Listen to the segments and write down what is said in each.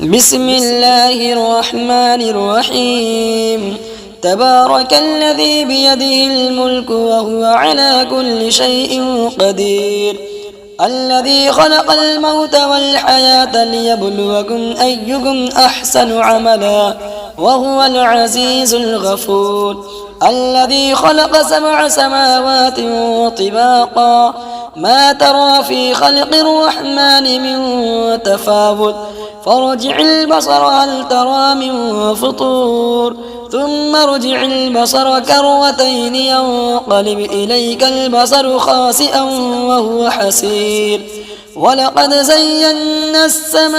بسم الله الرحمن الرحيم. تبارك الذي بيده الملك وهو على كل شيء قدير، الذي خلق الموت والحياة ليبلوكم أيكم أحسن عملا وهو العزيز الغفور، الذي خلق 7 سماوات طباقا ما ترى في خلق الرحمن من تفاوت، فارجع البصر هل ترى من فطور، ثم ارجع البصر كرتين ينقلب إليك البصر خاسئا وهو حسير. ولقد زينا السماء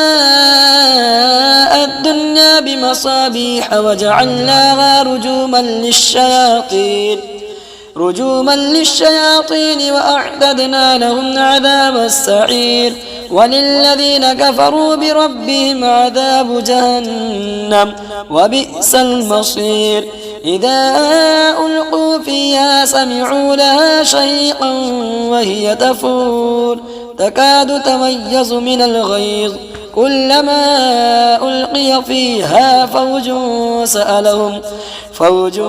الدنيا بمصابيح وجعلناها رجوما للشياطين وأعتدنا لهم عذاب السعير. وللذين كفروا بربهم عذاب جهنم وبئس المصير. إذا ألقوا فيها سمعوا لها شهيقا وهي تفور تكاد تميز من الغيظ، كلما ألقي فيها فوج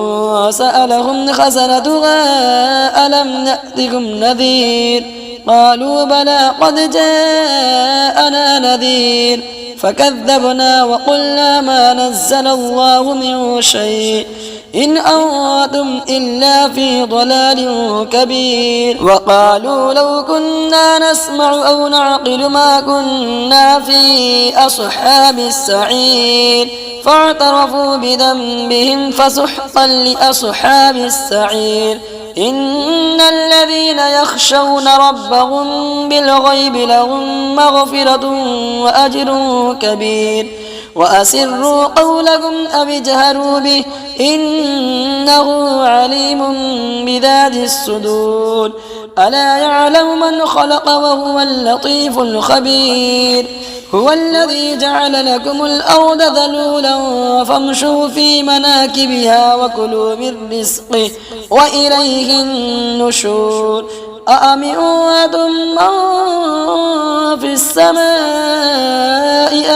سألهم خزنتها ألم نأتكم نذير، قالوا بلى قد جاءنا نذير فكذبنا وقلنا ما نزل الله من شيء إن أنتم إلا في ضلال كبير. وقالوا لو كنا نسمع أو نعقل ما كنا في أصحاب السعير، فاعترفوا بذنبهم فسحقا لأصحاب السعير. إن الذين يخشون ربهم بالغيب لهم مغفرة وأجر كبير. وأسروا قولكم أو اجهروا به إنه عليم بذات الصدور. ألا يعلم من خلق وهو اللطيف الخبير. هو الذي جعل لكم الأرض ذلولا فامشوا في مناكبها وكلوا من رزقه وإليه النشور. أأمنتم من في السماء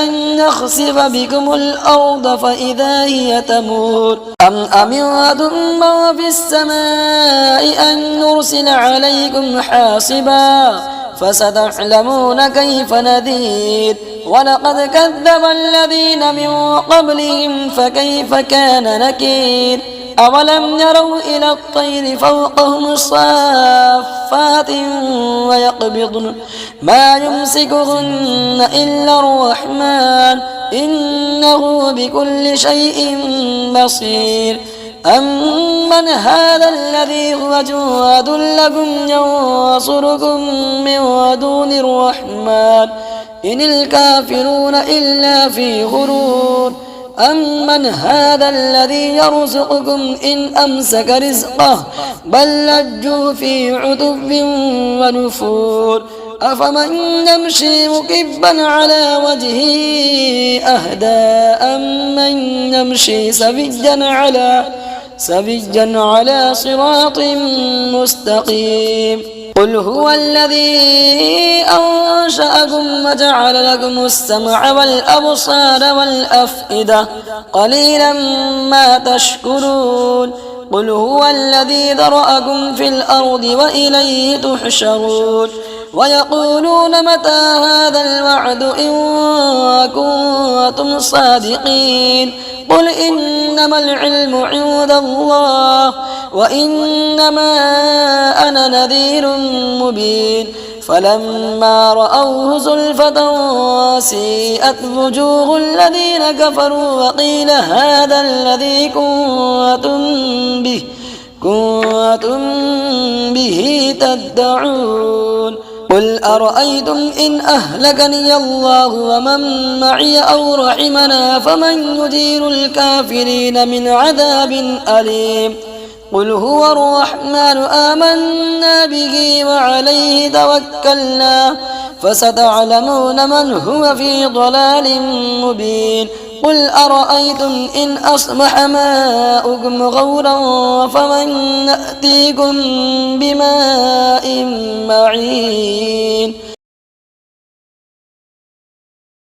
أن يخسف بكم الأرض فإذا هي تمور، أم أمنتم من في السماء أن نرسل عليكم حاصبا فستعلمون كيف نذير. ولقد كذب الذين من قبلهم فكيف كان نكير. أولم يروا إلى الطير فوقهم صافات ويقبضن ما يمسكهن إلا الرحمن إنه بكل شيء بصير. أمن هذا الذي هو جواد لكم ينصركم من دون الرحمن إن الكافرون إلا في غرور. أمن هذا الذي يرزقكم إن أمسك رزقه بل لجوا في عتب ونفور. أفمن يمشي مكبا على وجهه أهدى أمن يمشي سويا على صراط مستقيم. قل هو الذي أنشأكم وجعل لكم السمع والأبصار والأفئدة قليلا ما تشكرون. قل هو الذي ذرأكم في الأرض وإليه تحشرون. ويقولون متى هذا الوعد إن كنتم صادقين. قل إنما العلم عند الله وإنما أنا نذير مبين. فلما رأوه زلفة سيئت وجوه الذين كفروا وقيل هذا الذي كنتم به تدعون. قل أرأيتم إن أهلكني الله ومن معي أو رحمنا فمن يجير الكافرين من عذاب أليم. قل هو الرحمن آمنا به وعليه توكلنا فستعلمون من هو في ضلال مبين. قل أرأيتم إن أصبح ماؤكم غورا فمن يأتيكم بماء معين.